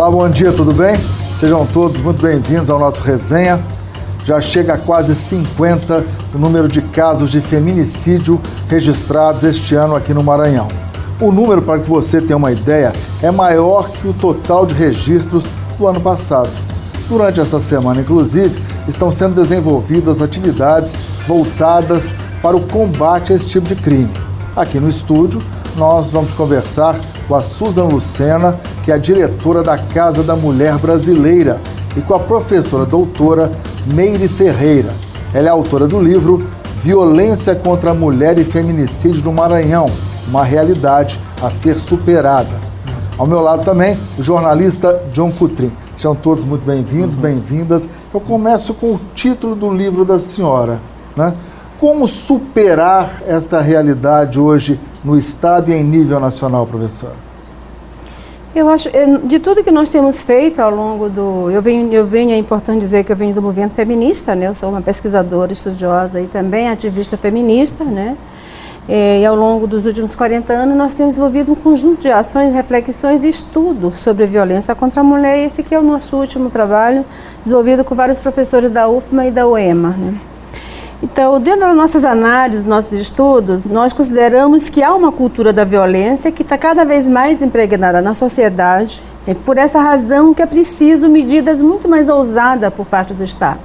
Olá, bom dia, tudo bem? Sejam todos muito bem-vindos ao nosso resenha. Já chega a quase 50 o número de casos de feminicídio registrados este ano aqui no Maranhão. O número, para que você tenha uma ideia, é maior que o total de registros do ano passado. Durante esta semana, inclusive, estão sendo desenvolvidas atividades voltadas para o combate a esse tipo de crime. Aqui no estúdio, nós vamos conversar com a Susan Lucena, que é a diretora da Casa da Mulher Brasileira, e com a professora doutora Meire Ferreira. Ela é autora do livro Violência contra a Mulher e Feminicídio no Maranhão, uma realidade a ser superada. Ao meu lado também, o jornalista John Coutrin. Sejam todos muito bem-vindos, bem-vindas. Eu começo com o título do livro da senhora, né? Como superar esta realidade hoje no Estado e em nível nacional, professora? Eu acho, de tudo que nós temos feito ao longo do... é importante dizer que eu venho do movimento feminista, né? Eu sou uma pesquisadora, estudiosa e também ativista feminista, né? E ao longo dos últimos 40 anos nós temos desenvolvido um conjunto de ações, reflexões e estudos sobre violência contra a mulher. Esse que é o nosso último trabalho, desenvolvido com vários professores da UFMA e da UEMA, né? Então, dentro das nossas análises, nossos estudos, nós consideramos que há uma cultura da violência que está cada vez mais impregnada na sociedade. É por essa razão que é preciso medidas muito mais ousadas por parte do Estado.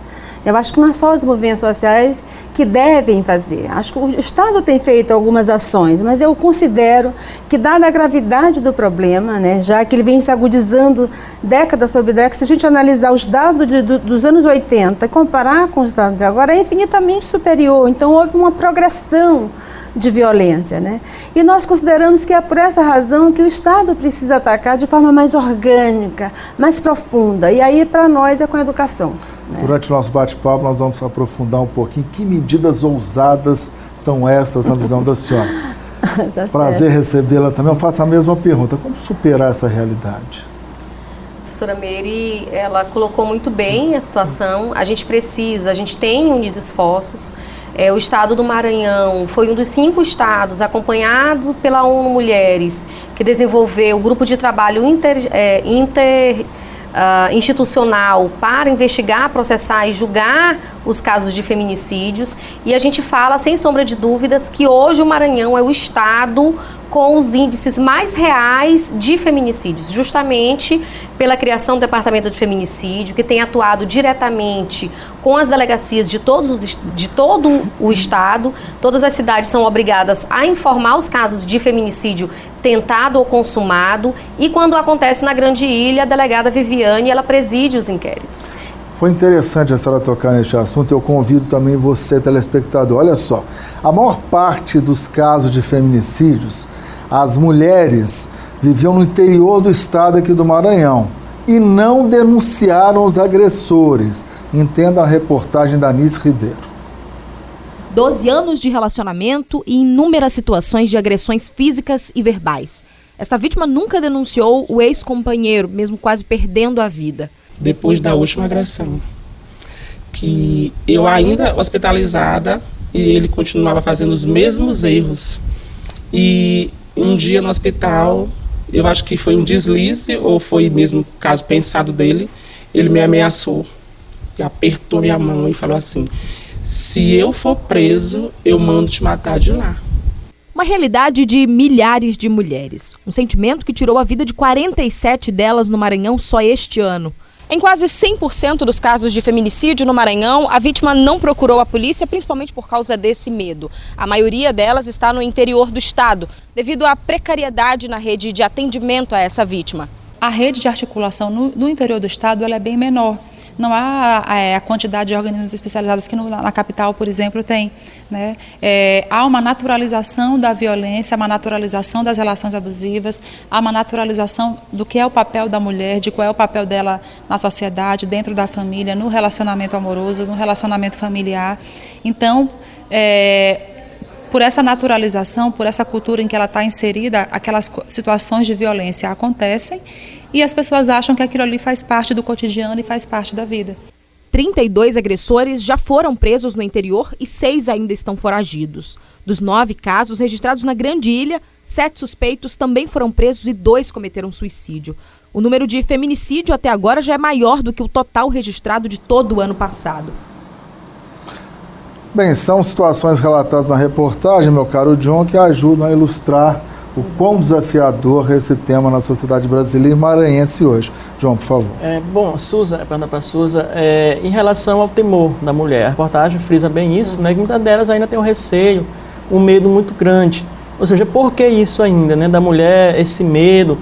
Eu acho que não é só os movimentos sociais que devem fazer. Acho que o Estado tem feito algumas ações, mas eu considero que, dada a gravidade do problema, né, já que ele vem se agudizando década sobre década, se a gente analisar os dados dos anos 80 e comparar com os dados de agora, é infinitamente superior. Então, houve uma progressão de violência, né? E nós consideramos que é por essa razão que o Estado precisa atacar de forma mais orgânica, mais profunda. E aí, para nós, é com a educação. Durante o nosso bate-papo, nós vamos aprofundar um pouquinho que medidas ousadas são essas na visão da senhora. Prazer recebê-la também. Eu faço a mesma pergunta. Como superar essa realidade? A professora Meire, ela colocou muito bem a situação. A gente tem unido esforços. O estado do Maranhão foi um dos 5 estados, acompanhado pela ONU Mulheres, que desenvolveu o grupo de trabalho institucional para investigar, processar e julgar os casos de feminicídios. E a gente fala, sem sombra de dúvidas, que hoje o Maranhão é o estado com os índices mais reais de feminicídios, justamente pela criação do Departamento de Feminicídio, que tem atuado diretamente com as delegacias de todo o estado. Todas as cidades são obrigadas a informar os casos de feminicídio tentado ou consumado, e quando acontece na Grande Ilha, a delegada Viviane, ela preside os inquéritos. Foi interessante a senhora tocar neste assunto. Eu convido também você, telespectador. Olha só, a maior parte dos casos de feminicídios, as mulheres viviam no interior do estado aqui do Maranhão e não denunciaram os agressores. Entenda a reportagem da Anice Ribeiro. 12 anos de relacionamento e inúmeras situações de agressões físicas e verbais. Esta vítima nunca denunciou o ex-companheiro, mesmo quase perdendo a vida. Depois da última agressão, que eu ainda hospitalizada e ele continuava fazendo os mesmos erros. E um dia no hospital, eu acho que foi um deslize ou foi mesmo caso pensado dele, ele me ameaçou, apertou minha mão e falou assim: se eu for preso, eu mando te matar de lá. Uma realidade de milhares de mulheres. Um sentimento que tirou a vida de 47 delas no Maranhão só este ano. Em quase 100% dos casos de feminicídio no Maranhão, a vítima não procurou a polícia, principalmente por causa desse medo. A maioria delas está no interior do estado, devido à precariedade na rede de atendimento a essa vítima. A rede de articulação no interior do estado ela é bem menor. Não há a quantidade de organismos especializados que na capital, por exemplo, tem, né? Há uma naturalização da violência, uma naturalização das relações abusivas, há uma naturalização do que é o papel da mulher, de qual é o papel dela na sociedade, dentro da família, no relacionamento amoroso, no relacionamento familiar. Então, por essa naturalização, por essa cultura em que ela está inserida, aquelas situações de violência acontecem e as pessoas acham que aquilo ali faz parte do cotidiano e faz parte da vida. 32 agressores já foram presos no interior e 6 ainda estão foragidos. Dos 9 casos registrados na Grande Ilha, 7 suspeitos também foram presos e 2 cometeram suicídio. O número de feminicídio até agora já é maior do que o total registrado de todo o ano passado. Bem, são situações relatadas na reportagem, meu caro John, que ajudam a ilustrar o quão desafiador é esse tema na sociedade brasileira e maranhense hoje. John, por favor. Bom, Suza, para Suza, em relação ao temor da mulher, a reportagem frisa bem isso, né, que muitas delas ainda têm um receio, um medo muito grande. Ou seja, por que isso ainda, né, da mulher, esse medo?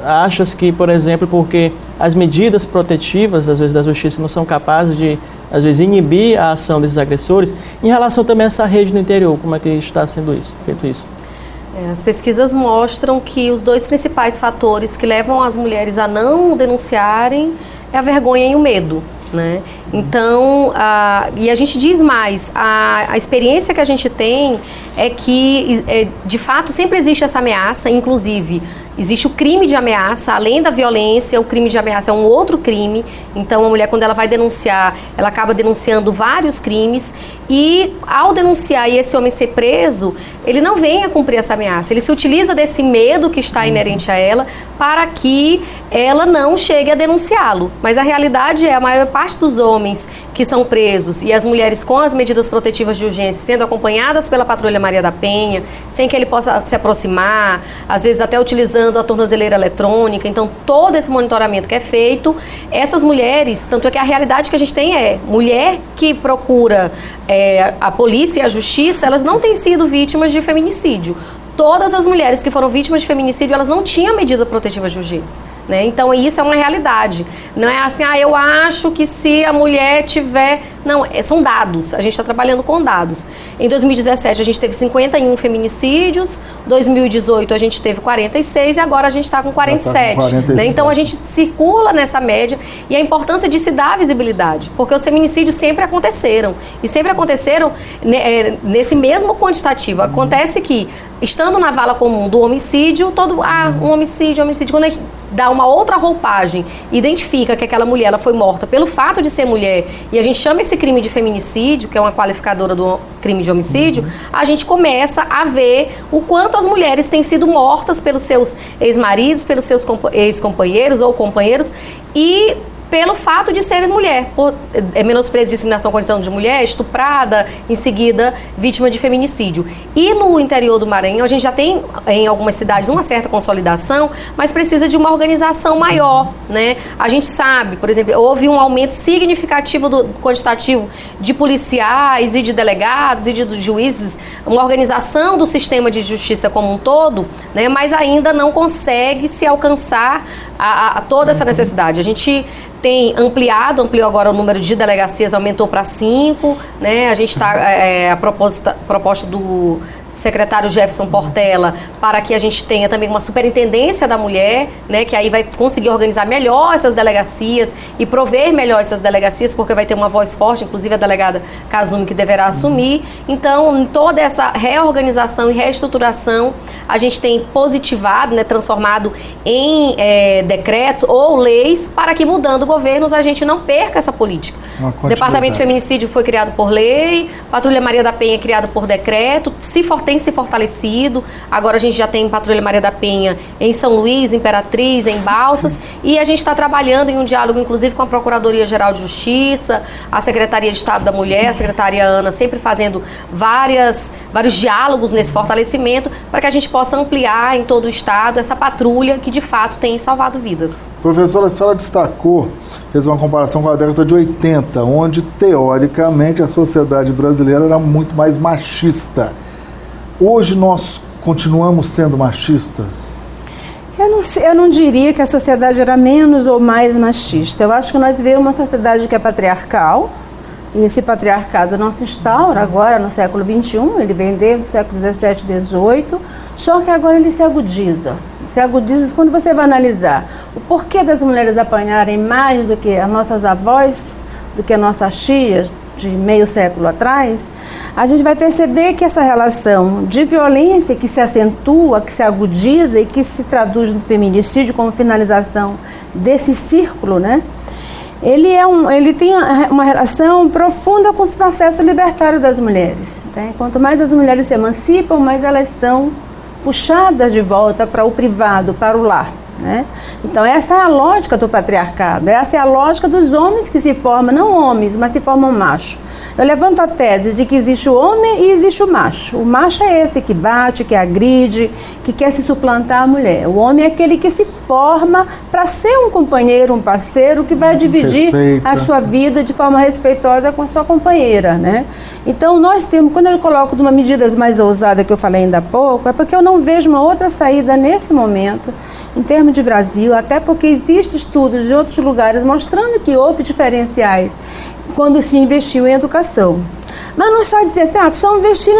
Achas que, por exemplo, porque as medidas protetivas, às vezes, da justiça não são capazes de, às vezes, inibir a ação desses agressores, em relação também a essa rede no interior, como é que está sendo feito isso? As pesquisas mostram que os dois principais fatores que levam as mulheres a não denunciarem é a vergonha e o medo, né? Então, e a gente diz mais, a experiência que a gente tem é que, de fato, sempre existe essa ameaça, inclusive existe o crime de ameaça, além da violência, o crime de ameaça é um outro crime. Então, a mulher, quando ela vai denunciar, ela acaba denunciando vários crimes e, ao denunciar e esse homem ser preso, ele não vem a cumprir essa ameaça. Ele se utiliza desse medo que está inerente a ela para que ela não chegue a denunciá-lo. Mas a realidade é a maior parte dos homens que são presos e as mulheres com as medidas protetivas de urgência sendo acompanhadas pela Patrulha Maria da Penha, sem que ele possa se aproximar, às vezes até utilizando a tornozeleira eletrônica. Então, todo esse monitoramento que é feito, essas mulheres, tanto é que a realidade que a gente tem é mulher que procura a polícia e a justiça, elas não têm sido vítimas de feminicídio. Todas as mulheres que foram vítimas de feminicídio, elas não tinham medida protetiva de urgência, né? Então, isso é uma realidade. Não é assim, eu acho que se a mulher tiver... Não, são dados. A gente está trabalhando com dados. Em 2017, a gente teve 51 feminicídios. 2018, a gente teve 46 e agora a gente está com 47. 47. Né? Então, a gente circula nessa média e a importância de se dar visibilidade, porque os feminicídios sempre aconteceram. E sempre aconteceram nesse mesmo quantitativo. Acontece que, estando na vala comum do homicídio, um homicídio. Quando a gente dá uma outra roupagem, identifica que aquela mulher ela foi morta pelo fato de ser mulher e a gente chama esse crime de feminicídio, que é uma qualificadora do crime de homicídio, a gente começa a ver o quanto as mulheres têm sido mortas pelos seus ex-maridos, pelos seus ex-companheiros ou companheiros e pelo fato de ser mulher, por menosprezo, discriminação, condição de mulher, estuprada, em seguida vítima de feminicídio. E no interior do Maranhão, a gente já tem em algumas cidades uma certa consolidação, mas precisa de uma organização maior, né? A gente sabe, por exemplo, houve um aumento significativo do quantitativo de policiais e de delegados e de juízes, uma organização do sistema de justiça como um todo, né? Mas ainda não consegue se alcançar a toda essa necessidade. A gente ampliou agora o número de delegacias, aumentou para 5, né? A gente está, a proposta do secretário Jefferson Portela, para que a gente tenha também uma superintendência da mulher, né? Que aí vai conseguir organizar melhor essas delegacias e prover melhor essas delegacias, porque vai ter uma voz forte, inclusive a delegada Kazumi, que deverá assumir. Então, em toda essa reorganização e reestruturação, a gente tem positivado, né? Transformado em decretos ou leis, para que, mudando governos, a gente não perca essa política. O Departamento de Feminicídio foi criado por lei, Patrulha Maria da Penha é criado por decreto, tem se fortalecido. Agora a gente já tem Patrulha Maria da Penha em São Luís, Imperatriz, em Balsas, e a gente está trabalhando em um diálogo, inclusive, com a Procuradoria-Geral de Justiça, a Secretaria de Estado da Mulher, a Secretaria Ana, sempre fazendo vários diálogos nesse fortalecimento, para que a gente possa ampliar em todo o Estado essa patrulha que, de fato, tem salvado vidas. Professora, a senhora destacou, fez uma comparação com a década de 80, onde, teoricamente, a sociedade brasileira era muito mais machista. Hoje nós continuamos sendo machistas? Eu não diria que a sociedade era menos ou mais machista. Eu acho que nós vivemos uma sociedade que é patriarcal, e esse patriarcado não se instaura agora no século XXI, ele vem desde o século XVII, XVIII, só que agora ele se agudiza. Se agudiza quando você vai analisar o porquê das mulheres apanharem mais do que as nossas avós, do que as nossas tias, de meio século atrás, a gente vai perceber que essa relação de violência que se acentua, que se agudiza e que se traduz no feminicídio como finalização desse círculo, né? Ele tem uma relação profunda com os processos libertários das mulheres. Tá? Quanto mais as mulheres se emancipam, mais elas são puxadas de volta para o privado, para o lar. né? Então essa é a lógica do patriarcado, essa é a lógica dos homens que se formam, não homens, mas se formam macho. Eu levanto a tese de que existe o homem e existe o macho. O macho é esse que bate, que agride, que quer se suplantar a mulher. O homem é aquele que se forma para ser um companheiro, um parceiro, que vai dividir a sua vida de forma respeitosa com a sua companheira, né? Então nós temos, quando eu coloco de uma medida mais ousada que eu falei ainda há pouco, é porque eu não vejo uma outra saída nesse momento, em termos de Brasil, até porque existem estudos de outros lugares mostrando que houve diferenciais quando se investiu em educação. Mas não só dizer assim, estão investindo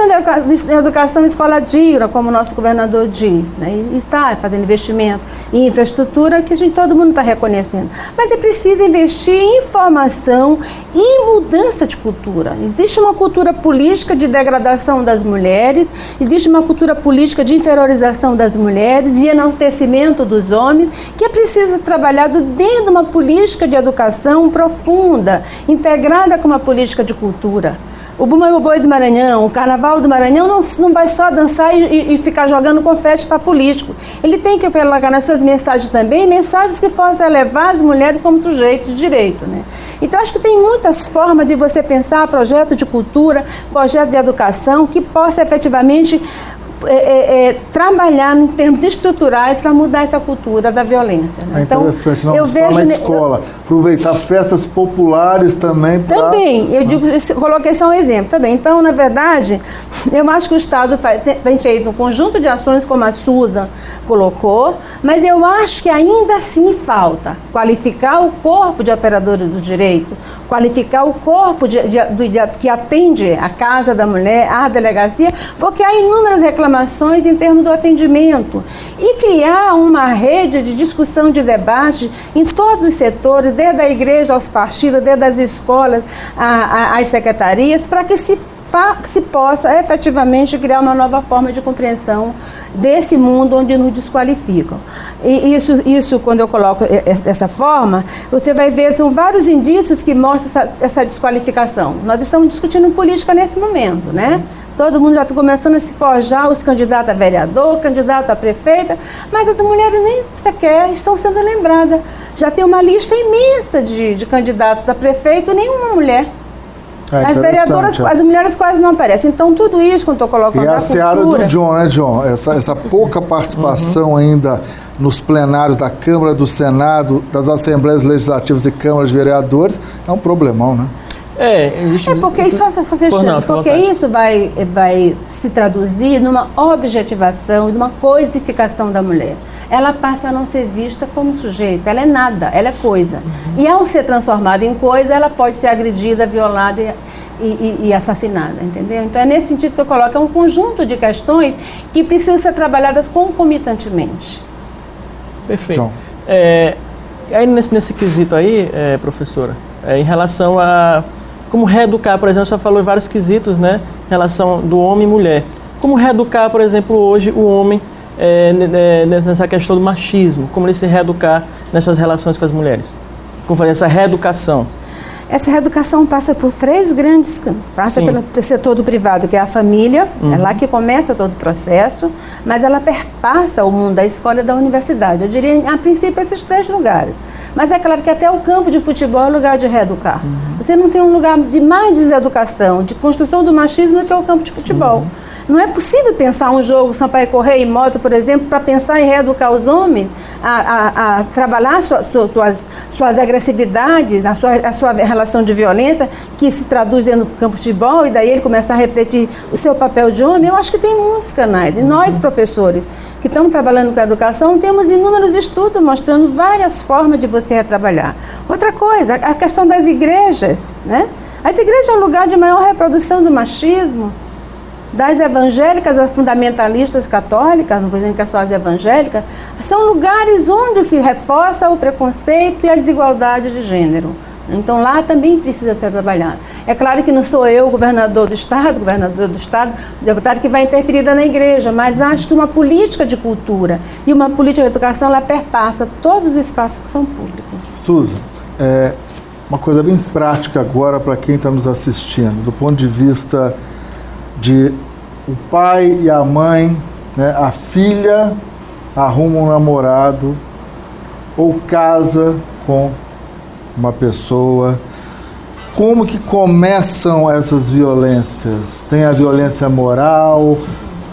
em educação em escola digna, como o nosso governador diz, né? E está fazendo investimento em infraestrutura que todo mundo está reconhecendo. Mas é preciso investir em formação e em mudança de cultura. Existe uma cultura política de degradação das mulheres, existe uma cultura política de inferiorização das mulheres, de enaltecimento dos homens, que é preciso ser trabalhado dentro de uma política de educação profunda, integrada com uma política de cultura. O Bumba Meu Boi do Maranhão, o Carnaval do Maranhão não vai só dançar e ficar jogando confete para político. Ele tem que colocar nas suas mensagens também mensagens que possam elevar as mulheres como sujeitos de direito, né? Então acho que tem muitas formas de você pensar projeto de cultura, projeto de educação que possa efetivamente trabalhar em termos estruturais para mudar essa cultura da violência, né? É interessante, não só na escola, aproveitar festas populares também para... Também, eu digo, coloquei só um exemplo também. Então, na verdade, eu acho que o Estado tem feito um conjunto de ações, como a Susan colocou, mas eu acho que ainda assim falta qualificar o corpo de operadores do direito, qualificar o corpo que atende a Casa da Mulher, a delegacia, porque há inúmeras reclamações em termos do atendimento e criar uma rede de discussão, de debate em todos os setores, desde a igreja aos partidos, desde as escolas às secretarias, para que se possa efetivamente criar uma nova forma de compreensão desse mundo onde nos desqualificam. E isso quando eu coloco dessa forma, você vai ver, são vários indícios que mostram essa desqualificação. Nós estamos discutindo política nesse momento, né? Todo mundo já está começando a se forjar, os candidatos a vereador, candidato a prefeita, mas as mulheres nem sequer estão sendo lembradas. Já tem uma lista imensa de candidatos a prefeito e nenhuma mulher. As vereadoras, as mulheres quase não aparecem. Então, tudo isso que eu estou colocando na cultura... E a seara do John, né, John? Essa pouca participação ainda nos plenários da Câmara, do Senado, das Assembleias Legislativas e Câmaras de Vereadores, é um problemão, né? Porque isso, isso vai se traduzir numa objetivação e numa coisificação da mulher. Ela passa a não ser vista como sujeito, ela é nada, ela é coisa. E ao ser transformada em coisa, ela pode ser agredida, violada e assassinada, entendeu? Então é nesse sentido que eu coloco, é um conjunto de questões que precisam ser trabalhadas concomitantemente. Perfeito. Aí nesse quesito aí, professora, em relação a como reeducar, por exemplo, a senhora falou em vários quesitos, né, em relação do homem e mulher. Como reeducar, por exemplo, hoje o homem nessa questão do machismo? Como ele se reeducar nessas relações com as mulheres? Como fazer essa reeducação? Essa reeducação passa por 3 grandes campos. Passa pelo setor do privado, que é a família, é lá que começa todo o processo, mas ela perpassa o mundo da escola e da universidade. Eu diria, a princípio, esses 3 lugares. Mas é claro que até o campo de futebol é lugar de reeducar. Você não tem um lugar de mais deseducação, de construção do machismo do que é o campo de futebol. Não é possível pensar um jogo Sampaio Correia e Moto, por exemplo, para pensar em reeducar os homens a trabalhar suas agressividades, a sua relação de violência, que se traduz dentro do campo de futebol, e daí ele começar a refletir o seu papel de homem. Eu acho que tem muitos canais. E nós, professores, que estamos trabalhando com a educação, temos inúmeros estudos mostrando várias formas de você trabalhar. Outra coisa, a questão das igrejas, né? As igrejas é um lugar de maior reprodução do machismo, das evangélicas às fundamentalistas católicas, não vou dizer que é só as evangélicas, são lugares onde se reforça o preconceito e a desigualdade de gênero. Então lá também precisa ser trabalhado. É claro que não sou eu, governador do Estado, deputado que vai interferir na igreja, mas acho que uma política de cultura e uma política de educação, ela perpassa todos os espaços que são públicos. Susan, uma coisa bem prática agora para quem está nos assistindo, do ponto de vista de o pai e a mãe, né, a filha arruma um namorado ou casa com uma pessoa. Como que começam essas violências? Tem a violência moral,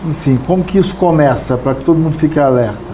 enfim, como que isso começa, para que todo mundo fique alerta?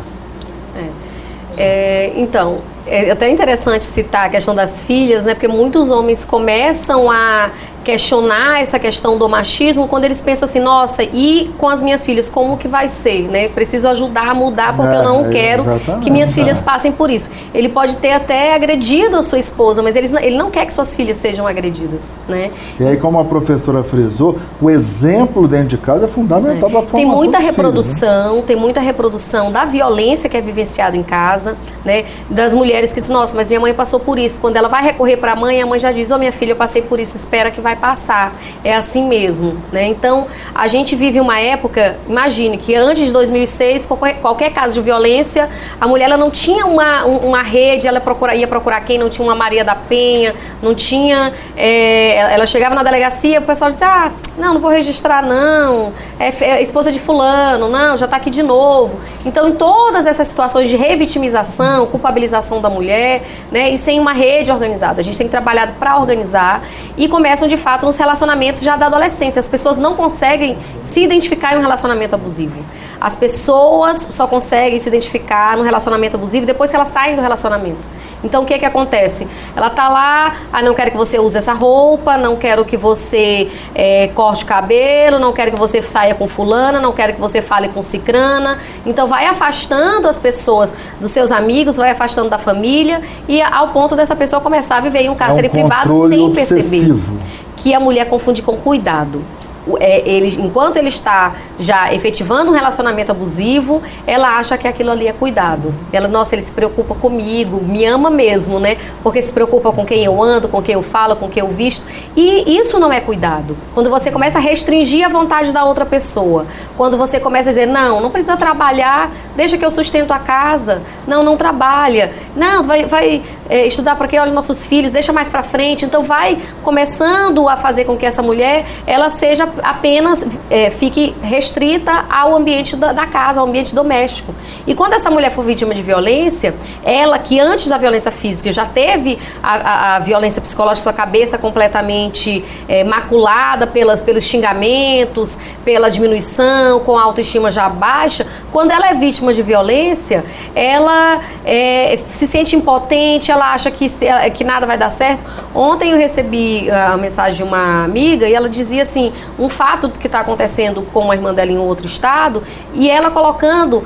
Então, é até interessante citar a questão das filhas, né? Porque muitos homens começam a questionar essa questão do machismo quando eles pensam assim, nossa, e com as minhas filhas, como que vai ser, né? Preciso ajudar a mudar porque eu não quero que minhas filhas passem por isso. Ele pode ter até agredido a sua esposa, mas ele não quer que suas filhas sejam agredidas, né? E aí, como a professora frisou, o exemplo dentro de casa é fundamental para a formação Tem muita dos reprodução, filhos, né? tem muita reprodução da violência que é vivenciada em casa, né? Das mulheres que dizem, nossa, mas minha mãe passou por isso. Quando ela vai recorrer para a mãe já diz, minha filha, eu passei por isso, espera que vai passar. É assim mesmo, né? Então, a gente vive uma época, imagine que antes de 2006, qualquer caso de violência, a mulher ela não tinha uma rede, ela ia procurar quem? Não tinha uma Maria da Penha, não tinha... ela chegava na delegacia, o pessoal dizia, não vou registrar não, é esposa de fulano, não, já está aqui de novo. Então, em todas essas situações de revitimização, culpabilização da mulher, né? E sem uma rede organizada. A gente tem trabalhado para organizar e começam, de fato, nos relacionamentos já da adolescência. As pessoas não conseguem se identificar em um relacionamento abusivo. As pessoas só conseguem se identificar no relacionamento abusivo depois que elas saem do relacionamento. Então, o que acontece? Ela tá lá, não quero que você use essa roupa, não quero que você corte o cabelo, não quero que você saia com fulana, não quero que você fale com cicrana. Então, vai afastando as pessoas dos seus amigos, vai afastando da família e ao ponto dessa pessoa começar a viver em um cárcere privado sem perceber que a mulher confunde com cuidado. Enquanto ele está já efetivando um relacionamento abusivo, ela acha que aquilo ali é cuidado. Nossa, ele se preocupa comigo, me ama mesmo, né? Porque se preocupa com quem eu ando, com quem eu falo, com quem eu visto. E isso não é cuidado. Quando você começa a restringir a vontade da outra pessoa, quando você começa a dizer, não precisa trabalhar, deixa que eu sustento a casa, não trabalha, não, vai estudar porque olha nossos filhos, deixa mais pra frente. Então vai começando a fazer com que essa mulher, ela seja apenas fique restrita ao ambiente da casa, ao ambiente doméstico. E quando essa mulher for vítima de violência, ela que antes da violência física já teve a violência psicológica, sua cabeça completamente maculada pelos xingamentos, pela diminuição, com a autoestima já baixa, quando ela é vítima de violência, ela se sente impotente, ela acha que nada vai dar certo. Ontem eu recebi a mensagem de uma amiga e ela dizia assim, um fato que está acontecendo com a irmã dela em outro estado, e ela colocando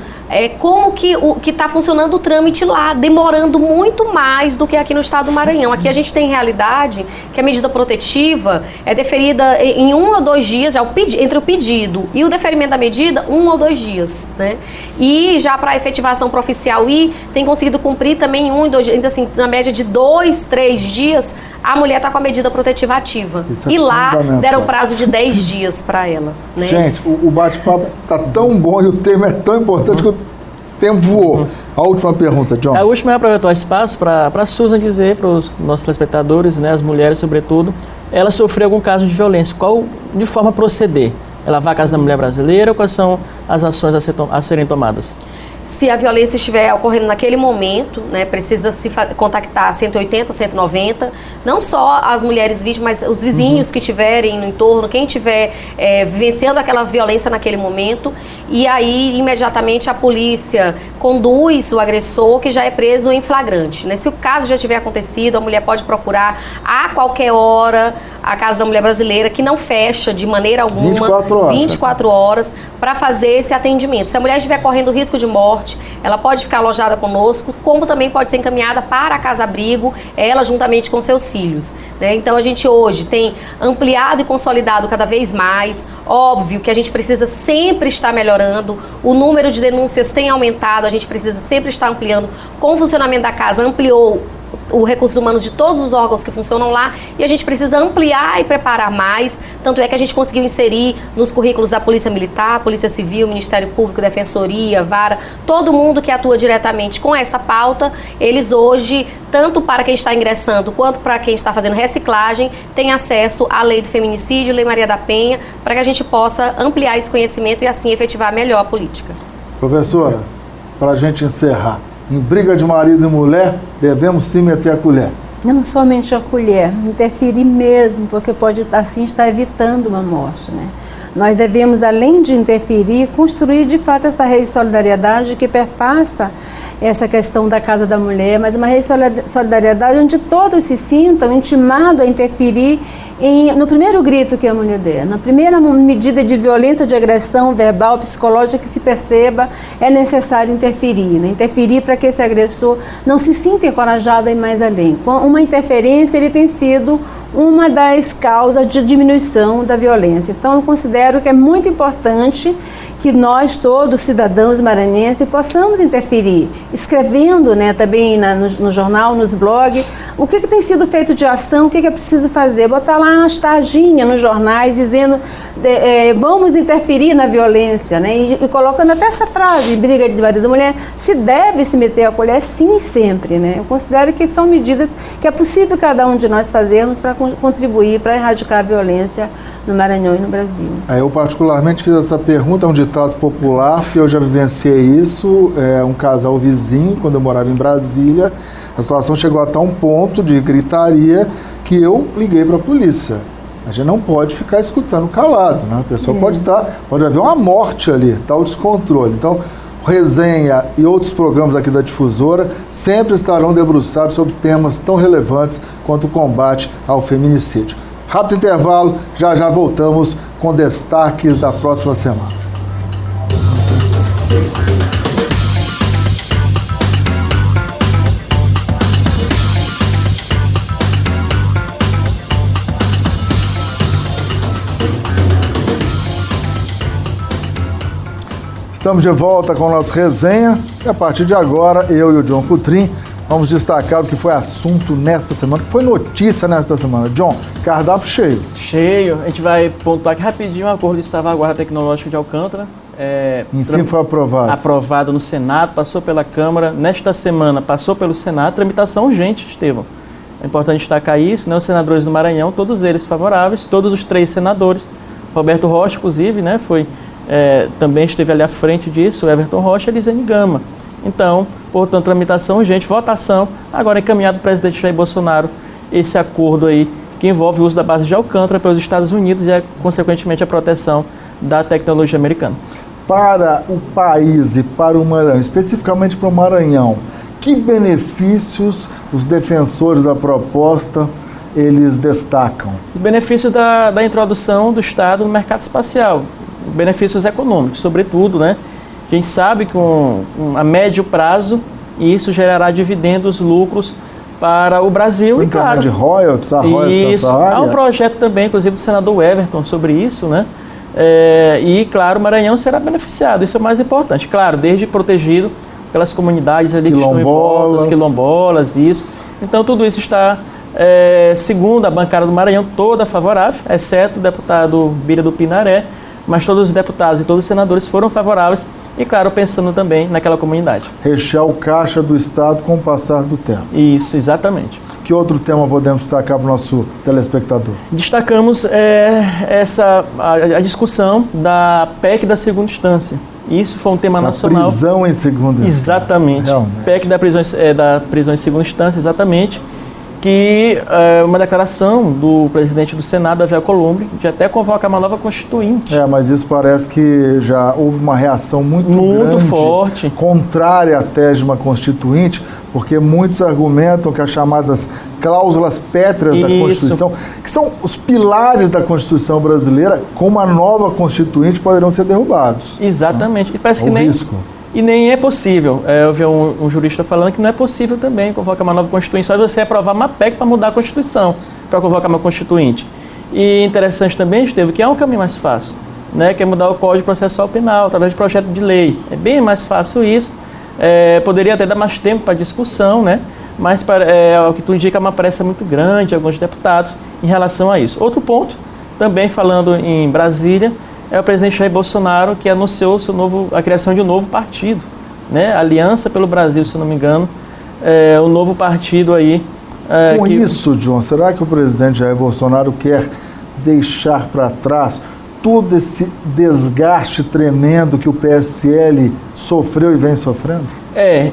como que está funcionando o trâmite lá, demorando muito mais do que aqui no estado do Maranhão. Aqui a gente tem realidade que a medida protetiva é deferida em 1 ou 2 dias, entre o pedido e o deferimento da medida, 1 ou 2 dias, né? E já para a efetivação para oficial tem conseguido cumprir também em 1 e 2 dias, assim, na média de 2, 3 dias, a mulher está com a medida protetiva ativa. E lá deram prazo de 10 dias para ela, né? Gente, o bate-papo tá tão bom e o tema é tão importante que o tempo voou. A última pergunta, John. A última é aproveitar o espaço para a Susan dizer para os nossos telespectadores, né, as mulheres sobretudo, ela sofreu algum caso de violência, de forma proceder? Ela vai à Casa da Mulher Brasileira, quais são as ações a serem tomadas? Se a violência estiver ocorrendo naquele momento, né, precisa se contactar 180, 190, não só as mulheres vítimas, mas os vizinhos que estiverem no entorno, quem estiver vivenciando aquela violência naquele momento, e aí imediatamente a polícia conduz o agressor, que já é preso em flagrante, né? Se o caso já tiver acontecido, a mulher pode procurar a qualquer hora a Casa da Mulher Brasileira, que não fecha de maneira alguma, 24 horas, para fazer esse atendimento. Se a mulher estiver correndo risco de morte, ela pode ficar alojada conosco, como também pode ser encaminhada para a casa-abrigo, ela juntamente com seus filhos, né? Então a gente hoje tem ampliado e consolidado cada vez mais. Óbvio que a gente precisa sempre estar melhorando, o número de denúncias tem aumentado, a gente precisa sempre estar ampliando. Com o funcionamento da casa, ampliou o recursos humanos de todos os órgãos que funcionam lá, e a gente precisa ampliar e preparar mais. Tanto é que a gente conseguiu inserir nos currículos da Polícia Militar, Polícia Civil, Ministério Público, Defensoria, Vara, todo mundo que atua diretamente com essa pauta. Eles hoje, tanto para quem está ingressando quanto para quem está fazendo reciclagem, têm acesso à Lei do Feminicídio, Lei Maria da Penha, para que a gente possa ampliar esse conhecimento e assim efetivar melhor a política. Professora, para a gente encerrar, Em briga de marido e mulher, devemos sim meter a colher. Não somente a colher, interferir mesmo, porque pode assim estar evitando uma morte, né? Nós devemos, além de interferir, construir de fato essa rede de solidariedade que perpassa essa questão da Casa da Mulher, mas uma rede de solidariedade onde todos se sintam intimados a interferir no primeiro grito que a mulher der, na primeira medida de violência, de agressão verbal, psicológica que se perceba, é necessário interferir, né? Interferir para que esse agressor não se sinta encorajado a ir mais além. Com uma interferência, ele tem sido uma das causas de diminuição da violência. Então, eu considero que é muito importante que nós, todos, cidadãos maranhenses, possamos interferir, escrevendo, né, também no jornal, nos blogs, o que tem sido feito de ação, o que é preciso fazer, botar lá umas tarjinhas nos jornais dizendo vamos interferir na violência, né? E colocando até essa frase, briga de marido e mulher, se deve se meter a colher, sim, sempre, né? Eu considero que são medidas que é possível cada um de nós fazermos para contribuir, para erradicar a violência no Maranhão e no Brasil. Eu particularmente fiz essa pergunta, é um ditado popular, que eu já vivenciei isso, um casal vizinho, quando eu morava em Brasília, a situação chegou a tal ponto de gritaria que eu liguei para a polícia. A gente não pode ficar escutando calado, né? A pessoa pode haver uma morte ali, o descontrole. Então, Resenha e outros programas aqui da Difusora sempre estarão debruçados sobre temas tão relevantes quanto o combate ao feminicídio. Rápido intervalo, já voltamos com destaques da próxima semana. Estamos de volta com o nosso Resenha e a partir de agora, eu e o John Coutrin vamos destacar o que foi assunto nesta semana, o que foi notícia nesta semana. John, cardápio cheio. Cheio. A gente vai pontuar aqui rapidinho o acordo de salvaguarda tecnológica de Alcântara. Enfim, foi aprovado. Aprovado no Senado, passou pela Câmara. Nesta semana, passou pelo Senado. Tramitação urgente, Estevão. É importante destacar isso, né? Os senadores do Maranhão, todos eles favoráveis, todos os 3 senadores. Roberto Rocha, inclusive, né? Também esteve ali à frente disso, Everton Rocha e Elisene Gama. Então, portanto, tramitação urgente, votação, agora encaminhado o presidente Jair Bolsonaro, esse acordo aí que envolve o uso da base de Alcântara pelos Estados Unidos e, consequentemente, a proteção da tecnologia americana. Para o país e para o Maranhão, especificamente para o Maranhão, que benefícios os defensores da proposta eles destacam? O benefício da introdução do Estado no mercado espacial, benefícios econômicos, sobretudo, né? A gente sabe que a médio prazo isso gerará dividendos, lucros para o Brasil. E claro, de royalties, isso. Há um projeto também, inclusive do senador Everton, sobre isso, né? E, claro, o Maranhão será beneficiado, isso é o mais importante. Claro, desde protegido pelas comunidades ali que estão em volta, quilombolas, isso. Então, tudo isso está, segundo a bancada do Maranhão, toda favorável, exceto o deputado Bira do Pinaré, mas todos os deputados e todos os senadores foram favoráveis e, claro, pensando também naquela comunidade. Rechear o caixa do Estado com o passar do tempo. Isso, exatamente. Que outro tema podemos destacar para o nosso telespectador? Destacamos a discussão da PEC da segunda instância. Isso foi um tema nacional. Prisão em segunda instância. Exatamente. Realmente. PEC da prisão em segunda instância, exatamente. Que uma declaração do presidente do Senado, Davi Alcolumbre, de até convocar uma nova constituinte. Mas isso parece que já houve uma reação muito grande, forte, contrária à tese de uma constituinte, porque muitos argumentam que as chamadas cláusulas pétreas da Constituição, que são os pilares da Constituição brasileira, com uma nova constituinte poderão ser derrubados. Exatamente. E parece que risco. E nem é possível. Eu vi um jurista falando que não é possível também convocar uma nova Constituição, só você aprovar uma PEC para mudar a Constituição, para convocar uma Constituinte. E interessante também, Estevão, que há um caminho mais fácil, né, que é mudar o Código Processual Penal, através de projeto de lei. É bem mais fácil isso. Poderia até dar mais tempo para discussão, né, mas o que tu indica é uma pressa muito grande de alguns deputados em relação a isso. Outro ponto, também falando em Brasília, é o presidente Jair Bolsonaro que anunciou a criação de um novo partido, né? Aliança pelo Brasil, se não me engano, um novo partido aí. Com isso, John, será que o presidente Jair Bolsonaro quer deixar para trás todo esse desgaste tremendo que o PSL sofreu e vem sofrendo?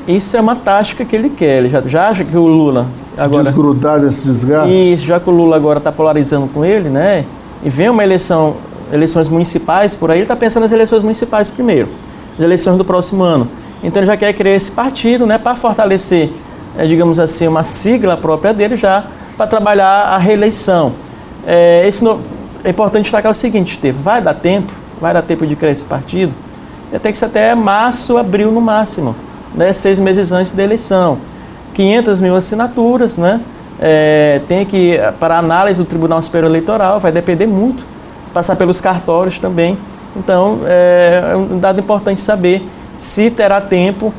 Isso é uma tática que ele quer. Ele já acha que o Lula... Se desgrudar desse desgaste? Isso, já que o Lula agora está polarizando com ele, né? E vem uma eleições municipais por aí, ele está pensando nas eleições municipais primeiro, as eleições do próximo ano. Então ele já quer criar esse partido, né? Para fortalecer, digamos assim, uma sigla própria dele já, para trabalhar a reeleição. É importante destacar o seguinte, Estevam, vai dar tempo de criar esse partido? Tem que ser até março, abril no máximo, né? 6 meses antes da eleição. 500 mil assinaturas, né? Tem que, para análise do Tribunal Superior Eleitoral, vai depender muito, passar pelos cartórios também. Então, é um dado importante saber se terá tempo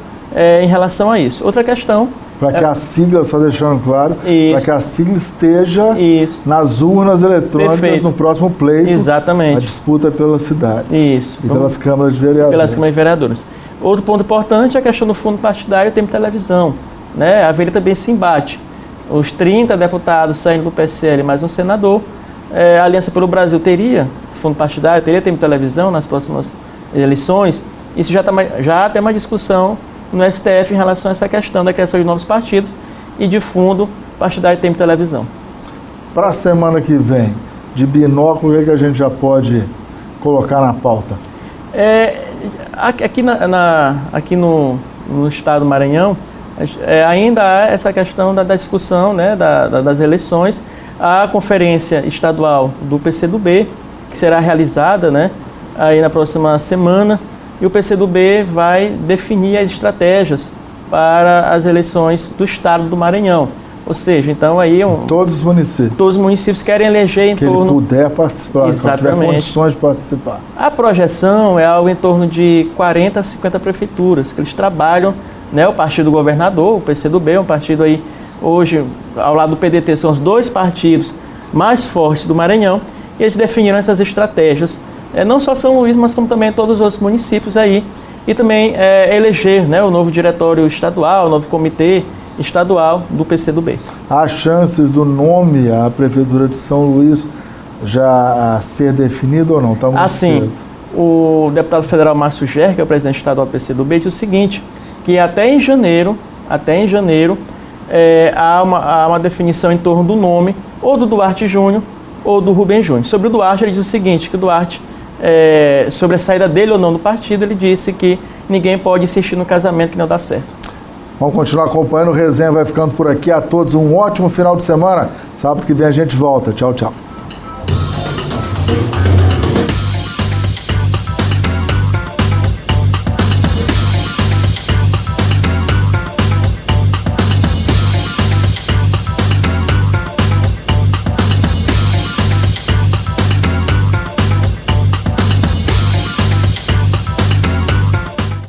em relação a isso. Outra questão... Para que a sigla, só deixando claro, para que a sigla esteja nas urnas eletrônicas no próximo pleito. Exatamente. A disputa pelas cidades. Isso. E pelas câmaras de vereadores. Pelas câmaras de vereadores. Outro ponto importante é a questão do fundo partidário e tempo de televisão. Né? Haveria também esse embate. Os 30 deputados saindo do PSL, mais um senador. A Aliança pelo Brasil teria fundo partidário, teria tempo de televisão nas próximas eleições. Isso já tem uma discussão no STF em relação a essa questão da criação de novos partidos e de fundo partidário e tempo de televisão. Para a semana que vem, de binóculo, o que a gente já pode colocar na pauta? Aqui no estado do Maranhão, ainda há essa questão da discussão, né, das eleições. A conferência estadual do PCdoB, que será realizada, né, aí na próxima semana, e o PCdoB vai definir as estratégias para as eleições do estado do Maranhão. Ou seja, então aí... Todos os municípios. Todos os municípios querem eleger em torno... Que ele puder participar, Exatamente. Que tiver condições de participar. A projeção é algo em torno de 40 a 50 prefeituras, que eles trabalham, né, o partido do governador, o PCdoB, um partido aí, hoje, ao lado do PDT, são os 2 partidos mais fortes do Maranhão, e eles definiram essas estratégias, não só São Luís, mas como também todos os outros municípios aí, e também eleger, né, o novo diretório estadual, o novo comitê estadual do PCdoB. Há chances do nome à Prefeitura de São Luís já ser definido ou não? Tá muito cedo. O deputado federal Márcio Ger, que é o presidente estadual do PCdoB, diz o seguinte, que até em janeiro, há uma definição em torno do nome, ou do Duarte Júnior, ou do Rubem Júnior. Sobre o Duarte, ele diz o seguinte, que o Duarte, sobre a saída dele ou não do partido, ele disse que ninguém pode insistir no casamento que não dá certo. Vamos continuar acompanhando, o Resenha vai ficando por aqui. A todos um ótimo final de semana. Sábado que vem a gente volta. Tchau, tchau.